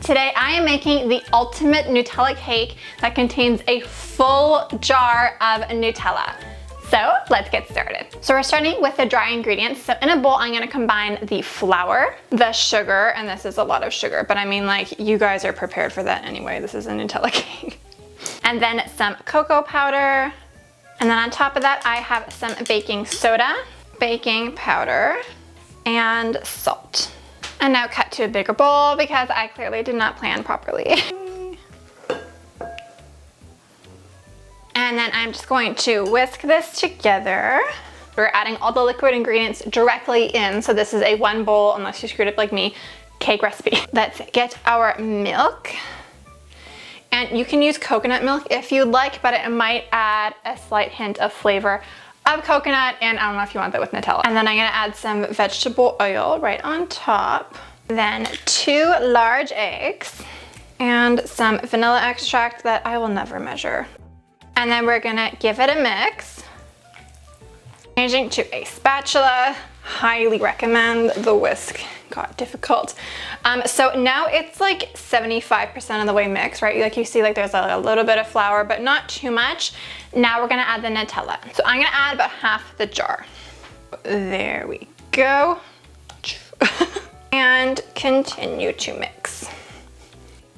Today I am making the ultimate Nutella cake that contains a full jar of Nutella. So let's get started. So we're starting with the dry ingredients. So in a bowl, I'm gonna combine the flour, the sugar, and this is a lot of sugar, but I mean, like, you guys are prepared for that anyway. This is a Nutella cake. And then some cocoa powder. And then on top of that, I have some baking soda, baking powder, and salt. And now cut to a bigger bowl because I clearly did not plan properly. And then I'm just going to whisk this together. We're adding all the liquid ingredients directly in, so this is a 1 bowl, unless you screwed up like me, cake recipe. Let's get our milk. And you can use coconut milk if you'd like, but it might add a slight hint of flavor of coconut, and I don't know if you want that with Nutella. And then I'm gonna add some vegetable oil right on top. Then 2 large eggs and some vanilla extract that I will never measure. And then we're gonna give it a mix. Changing to a spatula. Highly recommend. The whisk got difficult. So now it's like 75% of the way mixed, right? Like you see, like there's a little bit of flour, but not too much. Now we're gonna add the Nutella. So I'm gonna add about half the jar. There we go. And continue to mix.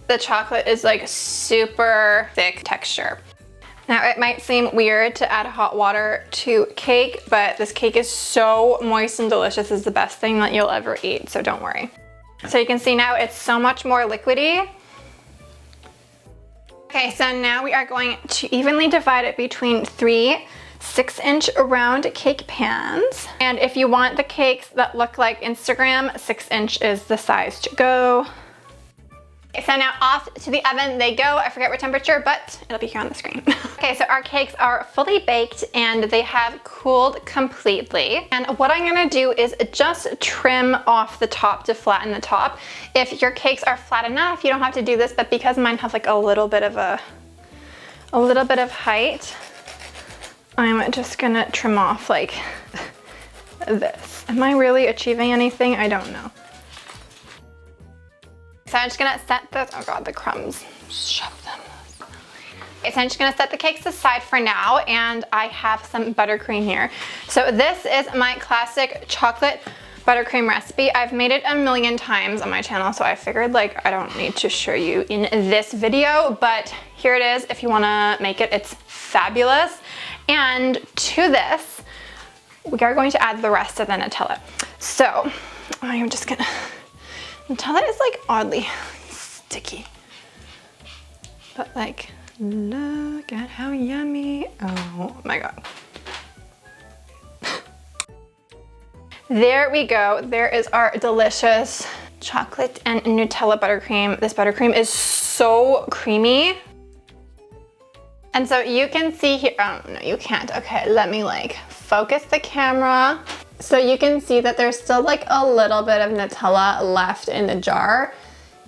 The chocolate is like super thick texture. Now it might seem weird to add hot water to cake, but this cake is so moist and delicious. It's the best thing that you'll ever eat, so don't worry. So you can see now it's so much more liquidy. Okay, so now we are going to evenly divide it between 3 6-inch round cake pans. And if you want the cakes that look like Instagram, 6-inch is the size to go. So now off to the oven they go. I forget what temperature, but it'll be here on the screen. Okay, so our cakes are fully baked and they have cooled completely. And what I'm gonna do is just trim off the top to flatten the top. If your cakes are flat enough, you don't have to do this, but because mine have like a little bit of height, I'm just gonna trim off like this. Am I really achieving anything? I don't know. So I'm just gonna set this, oh God, the crumbs, shove them. Okay, so I'm just gonna set the cakes aside for now, and I have some buttercream here. So this is my classic chocolate buttercream recipe. I've made it a million times on my channel, so I figured like I don't need to show you in this video, but here it is if you wanna make it. It's fabulous. And to this, we are going to add the rest of the Nutella. So I'm just gonna, Nutella is like oddly sticky, but like, look at how yummy. Oh my God. There we go. There is our delicious chocolate and Nutella buttercream. This buttercream is so creamy. And so you can see here, oh no, you can't. Okay, let me like focus the camera. So you can see that there's still like a little bit of Nutella left in the jar.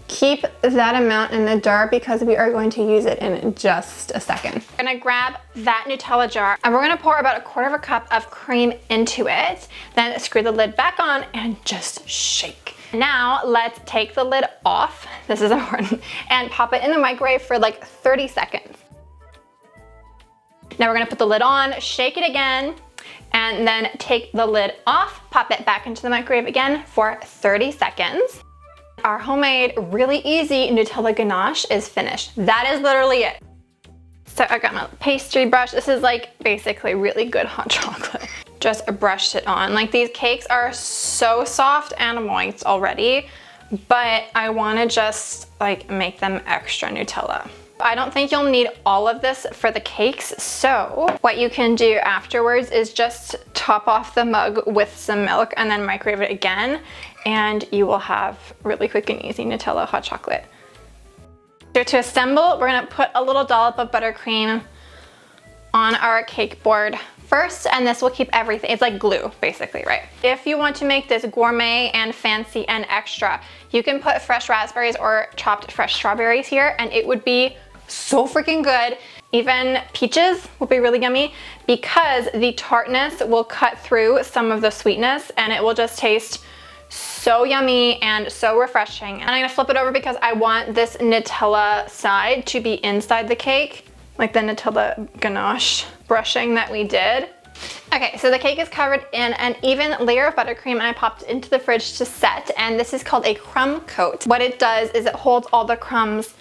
Keep that amount in the jar because we are going to use it in just a second. I'm gonna grab that Nutella jar and we're gonna pour about 1/4 cup of cream into it. Then screw the lid back on and just shake. Now let's take the lid off, this is important, and pop it in the microwave for like 30 seconds. Now we're gonna put the lid on, shake it again, and then take the lid off, pop it back into the microwave again for 30 seconds. Our homemade, really easy Nutella ganache is finished. That is literally it. So I got my pastry brush. This is like basically really good hot chocolate. Just brushed it on. Like these cakes are so soft and moist already, but I wanna just like make them extra Nutella. I don't think you'll need all of this for the cakes, so what you can do afterwards is just top off the mug with some milk and then microwave it again, and you will have really quick and easy Nutella hot chocolate. So to assemble, we're gonna put a little dollop of buttercream on our cake board first, and this will keep everything, it's like glue basically, right? If you want to make this gourmet and fancy and extra, you can put fresh raspberries or chopped fresh strawberries here, and it would be so freaking good. Even peaches will be really yummy because the tartness will cut through some of the sweetness and it will just taste so yummy and so refreshing. And I'm gonna flip it over because I want this Nutella side to be inside the cake, like the Nutella ganache brushing that we did. Okay, so the cake is covered in an even layer of buttercream and I popped it into the fridge to set, and this is called a crumb coat. What it does is it holds all the crumbs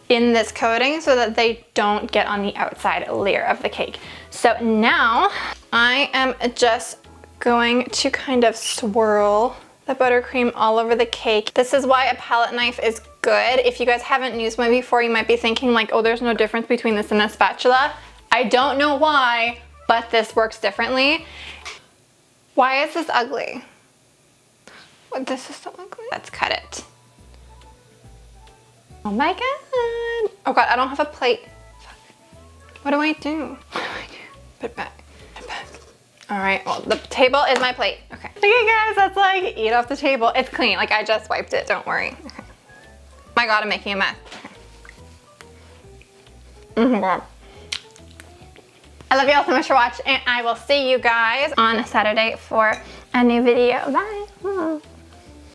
in this coating so that they don't get on the outside layer of the cake. So now I am just going to kind of swirl the buttercream all over the cake. This is why a palette knife is good. If you guys haven't used one before, you might be thinking like, oh, there's no difference between this and a spatula. I don't know why, but this works differently. Why is this ugly? What, this is so ugly. Let's cut it. Oh my god. Oh god, I don't have a plate. Fuck. What do I do? Put it back. Put it back. All right, well, the table is my plate. Okay. Okay guys, that's like eat off the table. It's clean, like I just wiped it, don't worry. Okay. My god, I'm making a mess. Okay. Oh my god. I love you all so much for watching, and I will see you guys on Saturday for a new video. Bye.